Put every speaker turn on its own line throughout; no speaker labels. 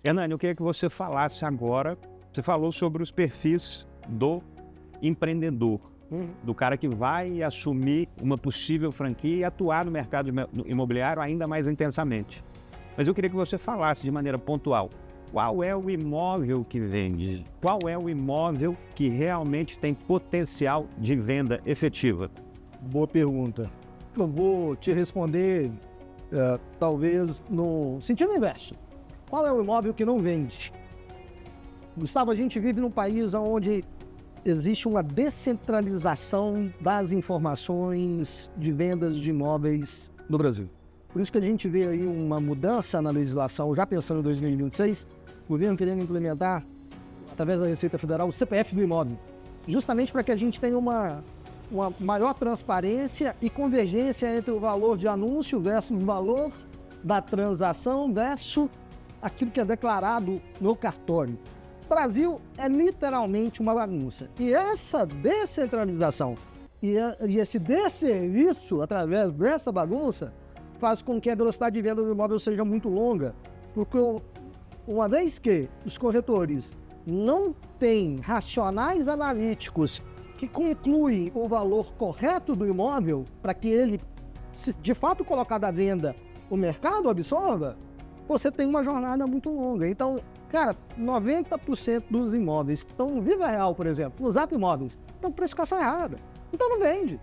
Hernani, eu queria que você falasse agora, você falou sobre os perfis do empreendedor, do cara que vai assumir uma possível franquia e atuar no mercado imobiliário ainda mais intensamente. Mas eu queria que você falasse de maneira pontual, qual é o imóvel que vende? Qual é o imóvel que realmente tem potencial de venda efetiva?
Boa pergunta. Eu vou te responder, talvez, no sentido inverso. Qual é o imóvel que não vende? Gustavo, a gente vive num país onde existe uma descentralização das informações de vendas de imóveis no Brasil. Por isso que a gente vê aí uma mudança na legislação, já pensando em 2026, o governo querendo implementar, através da Receita Federal, o CPF do imóvel, justamente para que a gente tenha uma maior transparência e convergência entre o valor de anúncio versus o valor da transação versus aquilo que é declarado no cartório. O Brasil é literalmente uma bagunça. E essa descentralização e esse desserviço através dessa bagunça faz com que a velocidade de venda do imóvel seja muito longa, porque uma vez que os corretores não têm racionais analíticos que concluem o valor correto do imóvel para que ele, de fato, colocado à venda, o mercado absorva, você tem uma jornada muito longa. Então, cara, 90% dos imóveis que estão no Vida Real, por exemplo, no Zap Imóveis, estão com precificação errada. Então não vende.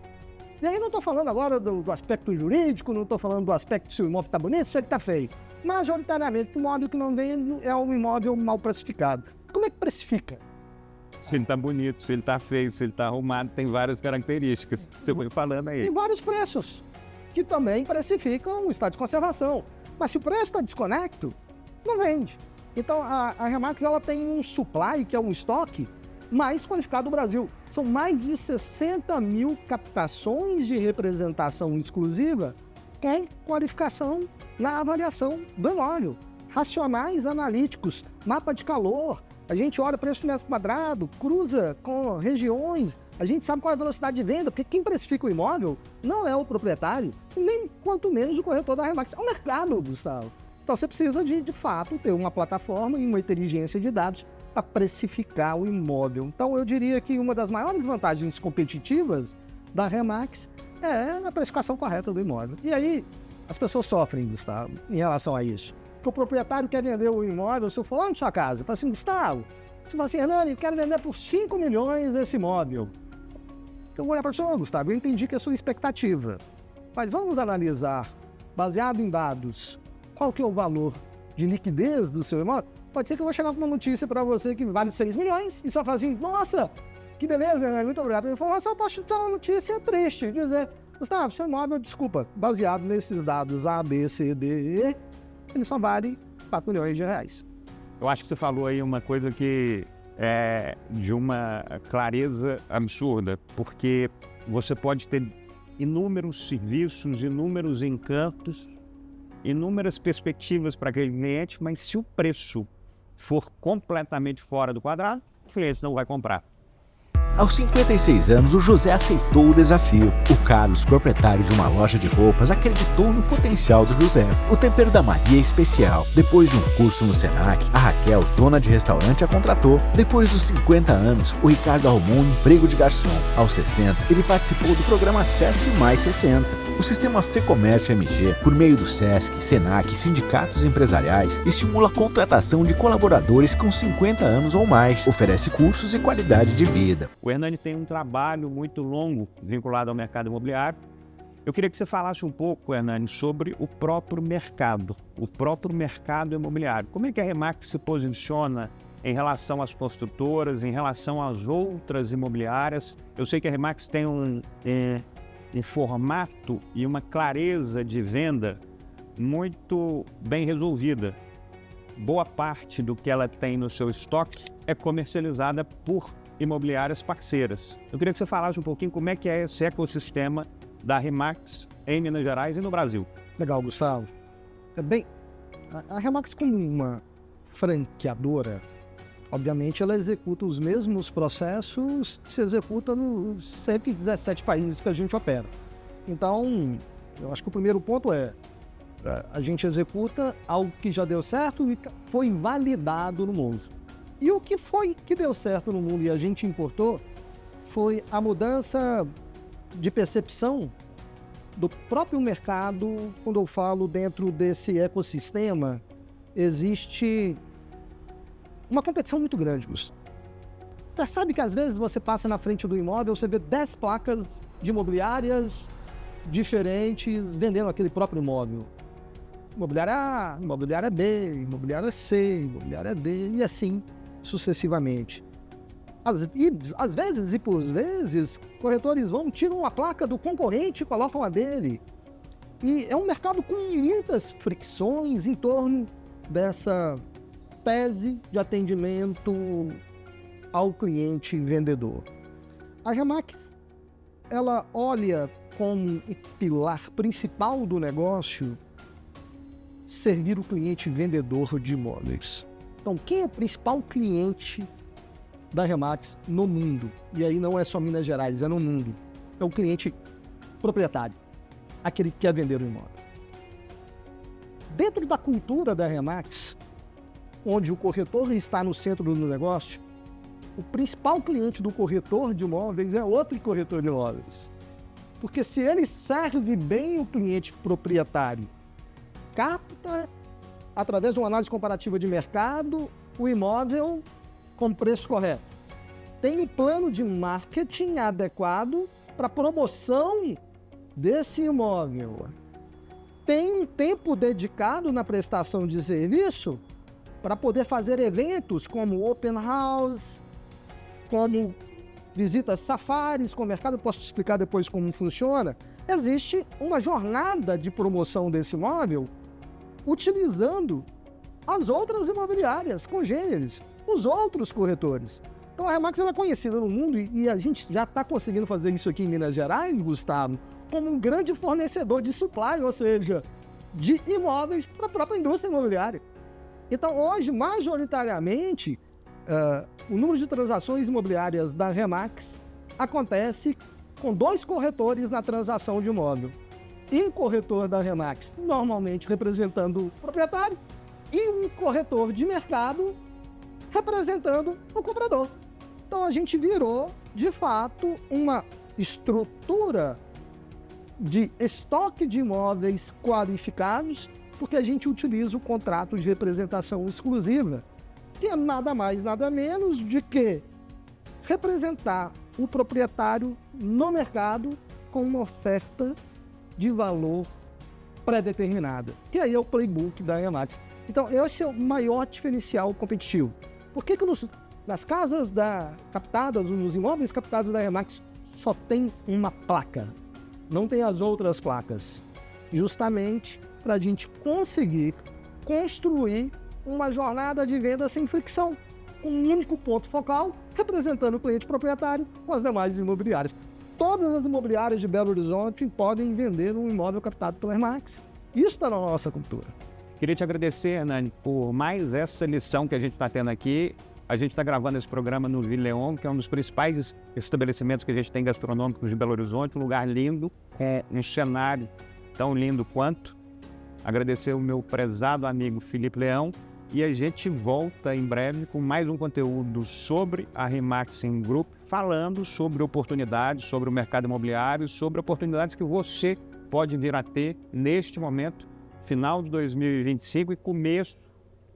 E aí não estou falando agora do aspecto jurídico, não estou falando do aspecto se o imóvel está bonito, se ele está feio. Majoritariamente, o imóvel que não vende é um imóvel mal precificado. Como é que precifica?
Se ele está bonito, se ele está feio, se ele está arrumado, tem várias características. Você foi falando aí.
Tem vários preços, que também precificam o estado de conservação. Mas se o preço está desconecto, não vende. Então a Remax ela tem um supply, que é um estoque, mais qualificado do Brasil. São mais de 60 mil captações de representação exclusiva com qualificação na avaliação do imóvel. Racionais analíticos, mapa de calor, a gente olha o preço do metro quadrado, cruza com regiões, a gente sabe qual é a velocidade de venda, porque quem precifica o imóvel não é o proprietário, nem quanto menos o corretor da Remax. É o mercado, Gustavo. Então você precisa de fato, ter uma plataforma e uma inteligência de dados para precificar o imóvel. Então eu diria que uma das maiores vantagens competitivas da Remax é a precificação correta do imóvel. E aí as pessoas sofrem, Gustavo, em relação a isso. Porque o proprietário quer vender o imóvel, se eu for lá na sua casa, fala assim, Gustavo, você fala assim, Hernani, eu quero vender por 5 milhões esse imóvel. Eu vou olhar para você, Gustavo, eu entendi que é a sua expectativa. Mas vamos analisar, baseado em dados, qual que é o valor de liquidez do seu imóvel? Pode ser que eu vou chegar com uma notícia para você que vale 6 milhões e só fala assim, nossa, que beleza, né? Muito obrigado. Eu falo, mas eu posso dar uma notícia triste, dizer, Gustavo, seu imóvel, desculpa, baseado nesses dados A, B, C, D, E, ele só vale 4 milhões de reais.
Eu acho que você falou aí uma coisa que é de uma clareza absurda, porque você pode ter inúmeros serviços, inúmeros encantos, inúmeras perspectivas para aquele cliente, mas se o preço for completamente fora do quadrado, o cliente não vai comprar.
Aos 56 anos, o José aceitou o desafio. O Carlos, proprietário de uma loja de roupas, acreditou no potencial do José. O tempero da Maria é especial. Depois de um curso no Senac, a Raquel, dona de restaurante, a contratou. Depois dos 50 anos, o Ricardo arrumou um emprego de garçom. Aos 60, ele participou do programa Sesc Mais 60. O sistema FEComércio MG, por meio do Sesc, Senac e sindicatos empresariais, estimula a contratação de colaboradores com 50 anos ou mais, oferece cursos e qualidade de vida.
O Hernani tem um trabalho muito longo vinculado ao mercado imobiliário. Eu queria que você falasse um pouco, Hernani, sobre o próprio mercado imobiliário. Como é que a Remax se posiciona em relação às construtoras, em relação às outras imobiliárias? Eu sei que a Remax tem um formato e uma clareza de venda muito bem resolvida. Boa parte do que ela tem no seu estoque é comercializada por imobiliárias parceiras. Eu queria que você falasse um pouquinho como é que é esse ecossistema da Remax em Minas Gerais e no Brasil.
Legal, Gustavo. Bem, a Remax como uma franqueadora, obviamente ela executa os mesmos processos que se executa nos 117 países que a gente opera. Então, eu acho que o primeiro ponto é A gente executa algo que já deu certo e foi validado no mundo. E o que foi que deu certo no mundo e a gente importou foi a mudança de percepção do próprio mercado. Quando eu falo dentro desse ecossistema, existe uma competição muito grande, Gustavo. Percebe que às vezes você passa na frente do imóvel, você vê 10 placas de imobiliárias diferentes vendendo aquele próprio imóvel. Imobiliária A, imobiliária B, imobiliária C, imobiliária D e assim sucessivamente. Às vezes e por vezes, corretores tiram a placa do concorrente e colocam a dele. E é um mercado com muitas fricções em torno dessa tese de atendimento ao cliente vendedor. A Remax, ela olha como o pilar principal do negócio servir o cliente vendedor de imóveis. Então, quem é o principal cliente da Remax no mundo? E aí não é só Minas Gerais, é no mundo. É o cliente proprietário, aquele que quer vender o imóvel. Dentro da cultura da Remax, onde o corretor está no centro do negócio, o principal cliente do corretor de imóveis é outro corretor de imóveis. Porque se ele serve bem o cliente proprietário, capta, através de uma análise comparativa de mercado, o imóvel com preço correto. Tem um plano de marketing adequado para promoção desse imóvel. Tem um tempo dedicado na prestação de serviço para poder fazer eventos como open house, como visitas safaris com o mercado. Eu posso te explicar depois como funciona. Existe uma jornada de promoção desse imóvel utilizando as outras imobiliárias congêneres, os outros corretores. Então a Remax ela é conhecida no mundo e a gente já está conseguindo fazer isso aqui em Minas Gerais, Gustavo, como um grande fornecedor de supply, ou seja, de imóveis para a própria indústria imobiliária. Então hoje, majoritariamente, o número de transações imobiliárias da Remax acontece com 2 corretores na transação de imóvel. E um corretor da Remax, normalmente representando o proprietário, e um corretor de mercado representando o comprador. Então a gente virou, de fato, uma estrutura de estoque de imóveis qualificados, porque a gente utiliza o contrato de representação exclusiva, que é nada mais, nada menos de que representar o proprietário no mercado com uma oferta de valor pré-determinada, que aí é o playbook da Remax. Então, esse é o maior diferencial competitivo. Por que nas casas captadas, nos imóveis captados da Remax, só tem uma placa? Não tem as outras placas. Justamente para a gente conseguir construir uma jornada de venda sem fricção, com um único ponto focal, representando o cliente proprietário com as demais imobiliárias. Todas as imobiliárias de Belo Horizonte podem vender um imóvel captado pela Remax. Isso está na nossa cultura.
Queria te agradecer, Hernani, por mais essa lição que a gente está tendo aqui. A gente está gravando esse programa no Ville Leon, que é um dos principais estabelecimentos que a gente tem gastronômicos de Belo Horizonte, um lugar lindo, com um cenário tão lindo quanto. Agradecer o meu prezado amigo Felipe Leão e a gente volta em breve com mais um conteúdo sobre a Remaxing Group, falando sobre oportunidades, sobre o mercado imobiliário, sobre oportunidades que você pode vir a ter neste momento, final de 2025 e começo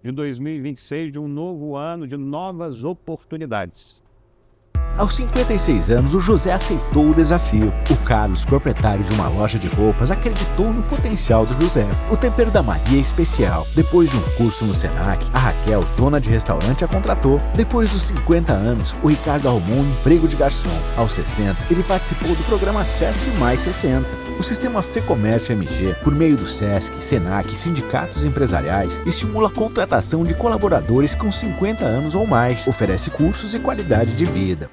de 2026, de um novo ano, de novas oportunidades.
Aos 56 anos, o José aceitou o desafio. O Carlos, proprietário de uma loja de roupas, acreditou no potencial do José. O tempero da Maria é especial. Depois de um curso no Senac, a Raquel, dona de restaurante, a contratou. Depois dos 50 anos, o Ricardo arrumou um emprego de garçom. Aos 60, ele participou do programa Sesc Mais 60. O sistema Fecomércio MG, por meio do Sesc, Senac e sindicatos empresariais, estimula a contratação de colaboradores com 50 anos ou mais, oferece cursos e qualidade de vida.